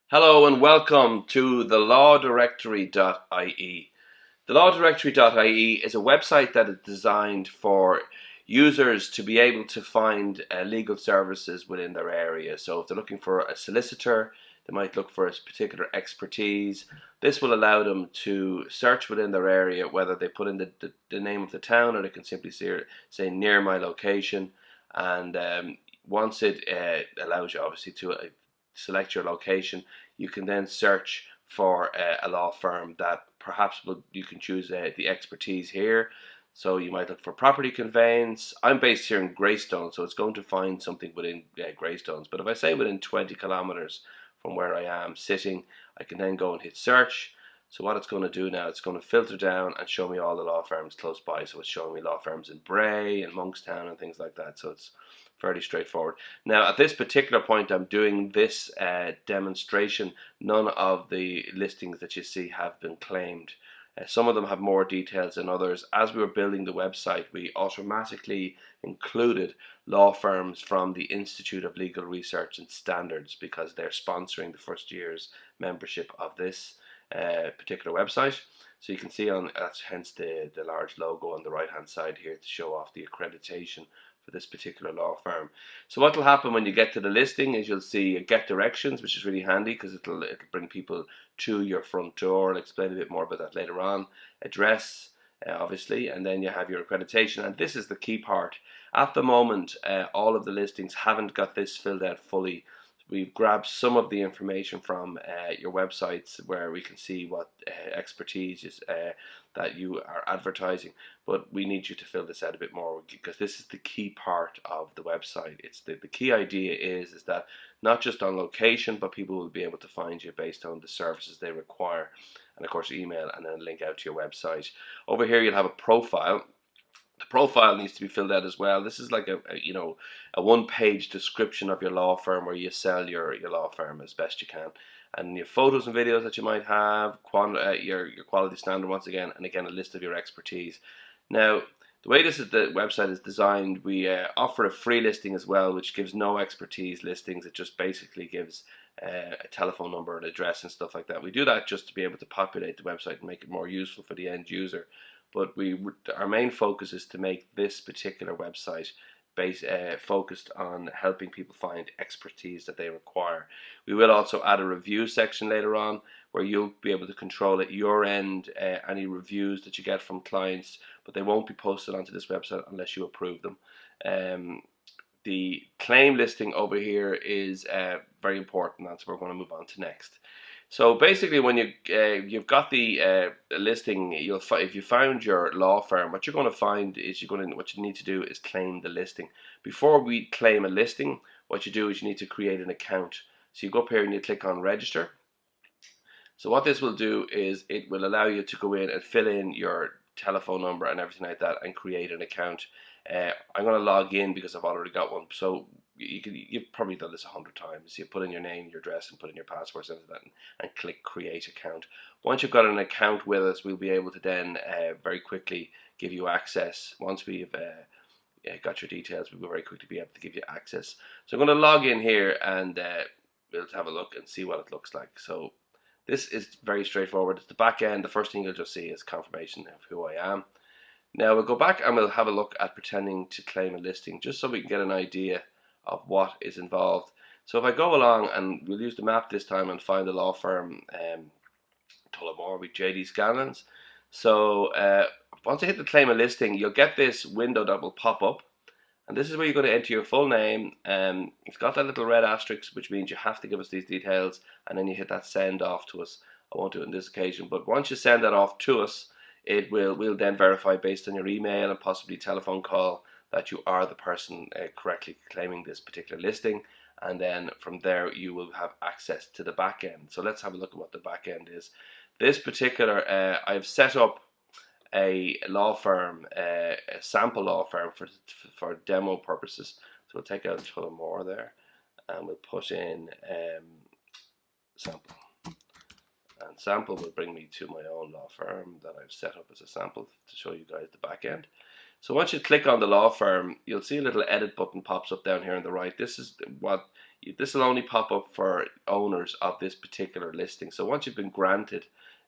Hello and welcome to the lawdirectory.ie. The lawdirectory.ie is a website that is designed for users to be able to find legal services within their area. So if they're looking for a solicitor, they might look for a particular expertise. This will allow them to search within their area, whether they put in the name of the town, or they can simply say near my location. And once it allows you obviously to select your location, you can then search for a law firm that perhaps you can choose the expertise here. So you might look for property conveyance. I'm based here in Greystone, so it's going to find something within Greystones. But if I say within 20 kilometers from where I am sitting, I can then go and hit search. So what it's going to do now, it's going to filter down and show me all the law firms close by. So it's showing me law firms in Bray and Monkstown and things like that. So it's fairly straightforward. Now at this particular point I'm doing this demonstration, none of the listings that you see have been claimed. Some of them have more details than others. As we were building the website, we automatically included law firms from the Institute of Legal Research and Standards because they're sponsoring the first year's membership of this particular website. So you can see that's hence the large logo on the right hand side here to show off the accreditation for this particular law firm. So what will happen when you get to the listing is you'll see get directions, which is really handy because it'll bring people to your front door. I'll explain a bit more about that later on. Address, obviously, and then you have your accreditation, and this is the key part. At the moment, all of the listings haven't got this filled out fully. We've grabbed some of the information from your websites where we can see what expertise is, that you are advertising, but we need you to fill this out a bit more because this is the key part of the website. It's the key idea is that not just on location, but people will be able to find you based on the services they require, and of course email and then a link out to your website. Over here you'll have a profile. The profile needs to be filled out as well. This is like a one-page description of your law firm where you sell your law firm as best you can, and your photos and videos that you might have, your quality standard once again, and again a list of your expertise. Now the way the website is designed, we offer a free listing as well, which gives no expertise listings. It just basically gives a telephone number, an address, and stuff like that. We do that just to be able to populate the website and make it more useful for the end user. But our main focus is to make this particular website focused on helping people find expertise that they require. We will also add a review section later on where you'll be able to control at your end any reviews that you get from clients, but they won't be posted onto this website unless you approve them. The claim listing over here is very important. That's what we're going to move on to next. So basically, when you've got the listing, if you found your law firm, what you're going to find is what you need to do is claim the listing. Before we claim a listing, what you do is you need to create an account. So you go up here and you click on register. So what this will do is it will allow you to go in and fill in your telephone number and everything like that and create an account. I'm going to log in because I've already got one. So you've probably done this 100 times. You put in your name, your address, and put in your password and click create account. Once you've got an account with us, we'll be able to then very quickly give you access. Once we've got your details, we will very quickly be able to give you access. So I'm going to log in here and we'll have a look and see what it looks like. So this is very straightforward. It's the back end. The first thing you'll just see is confirmation of who I am. Now we'll go back and we'll have a look at pretending to claim a listing just so we can get an idea of what is involved. So if I go along and we'll use the map this time and find a law firm, Tullamore with JD Scanlons. So once I hit the claim a listing, you'll get this window that will pop up, and this is where you're going to enter your full name. It's got that little red asterisk, which means you have to give us these details, and then you hit that send off to us. I won't do it on this occasion, but once you send that off to us, we'll then verify based on your email and possibly telephone call that you are the person correctly claiming this particular listing, and then from there you will have access to the back end. So let's have a look at what the back end is. This particular, I've set up a law firm, a sample law firm for demo purposes. So we'll take out Tullamore there and we'll put in sample. And sample will bring me to my own law firm that I've set up as a sample to show you guys the back end. So once you click on the law firm, you'll see a little edit button pops up down here on the right. This is what This will only pop up for owners of this particular listing. So once you've been granted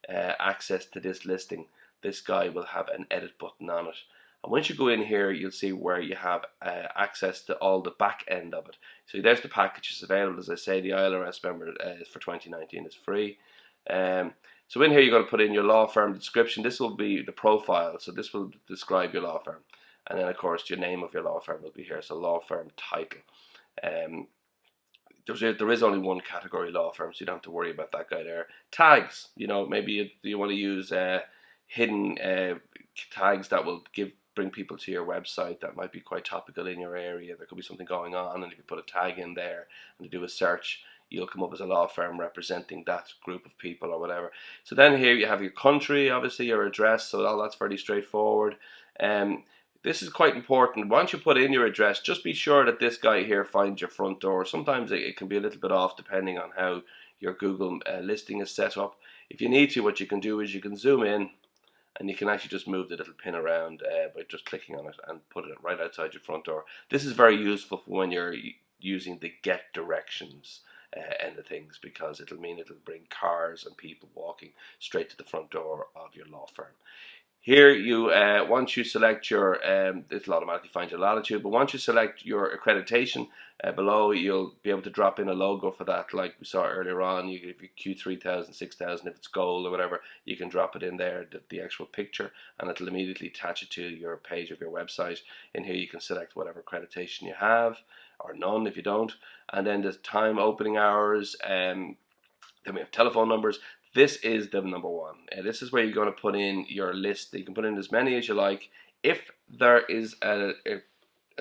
access to this listing, this guy will have an edit button on it. And once you go in here, you'll see where you have access to all the back end of it. So there's the packages available. As I say, the ILRS member for 2019 is free. So in here, you're going to put in your law firm description. This will be the profile. So this will describe your law firm. And then, of course, your name of your law firm will be here. So law firm title. There is only one category law firm, so you don't have to worry about that guy there. Tags, maybe you want to use hidden tags that will bring people to your website that might be quite topical in your area. There could be something going on, and if you put a tag in there and you do a search, you'll come up as a law firm representing that group of people or whatever. So then here you have your country, obviously your address, so all that's fairly straightforward. This is quite important. Once you put in your address, just be sure that this guy here finds your front door. Sometimes it can be a little bit off depending on how your Google listing is set up. If you need to, what you can do is you can zoom in and you can actually just move the little pin around by just clicking on it and put it right outside your front door. This is very useful for when you're using the get directions end of things, because it'll bring cars and people walking straight to the front door of your law firm. Here you once you select your it'll automatically find your latitude, but once you select your accreditation below, you'll be able to drop in a logo for that, like we saw earlier on. If you Q3000, 6000, if it's gold or whatever, you can drop it in there, the actual picture, and it'll immediately attach it to your page of your website. In here you can select whatever accreditation you have, or none if you don't, and then the time, opening hours, then we have telephone numbers. This is the number one. This is where you're going to put in your list. You can put in as many as you like. If there is a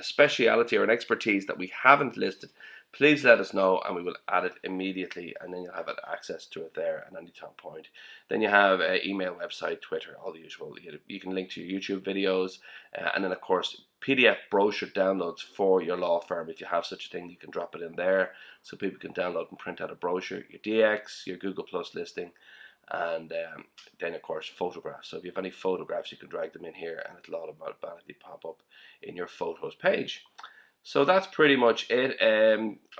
speciality or an expertise that we haven't listed, please let us know and we will add it immediately, and then you'll have access to it there at any time point. Then you have email, website, Twitter, all the usual. You can link to your YouTube videos, and then of course PDF brochure downloads for your law firm. If you have such a thing, you can drop it in there so people can download and print out a brochure. Your DX, your Google Plus listing, and then of course photographs. So if you have any photographs, you can drag them in here and it'll automatically pop up in your photos page. So that's pretty much it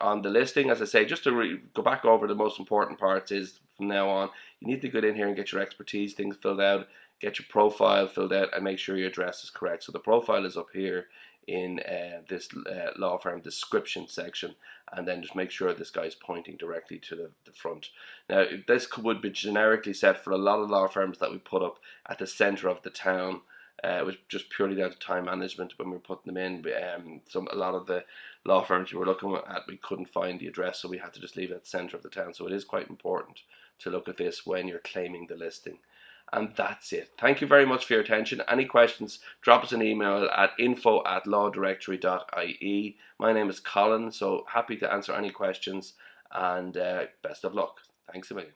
on the listing. As I say, just to go back over the most important parts is from now on, you need to get in here and get your expertise things filled out, get your profile filled out, and make sure your address is correct. So the profile is up here in this law firm description section, and then just make sure this guy's pointing directly to the front. Now this would be generically set for a lot of law firms that we put up at the center of the town. It was just purely down to time management when we were putting them in. A lot of the law firms we were looking at, we couldn't find the address, so we had to just leave it at the centre of the town. So it is quite important to look at this when you're claiming the listing. And that's it. Thank you very much for your attention. Any questions, drop us an email at info@lawdirectory.ie. My name is Colin, so happy to answer any questions, and best of luck. Thanks a million.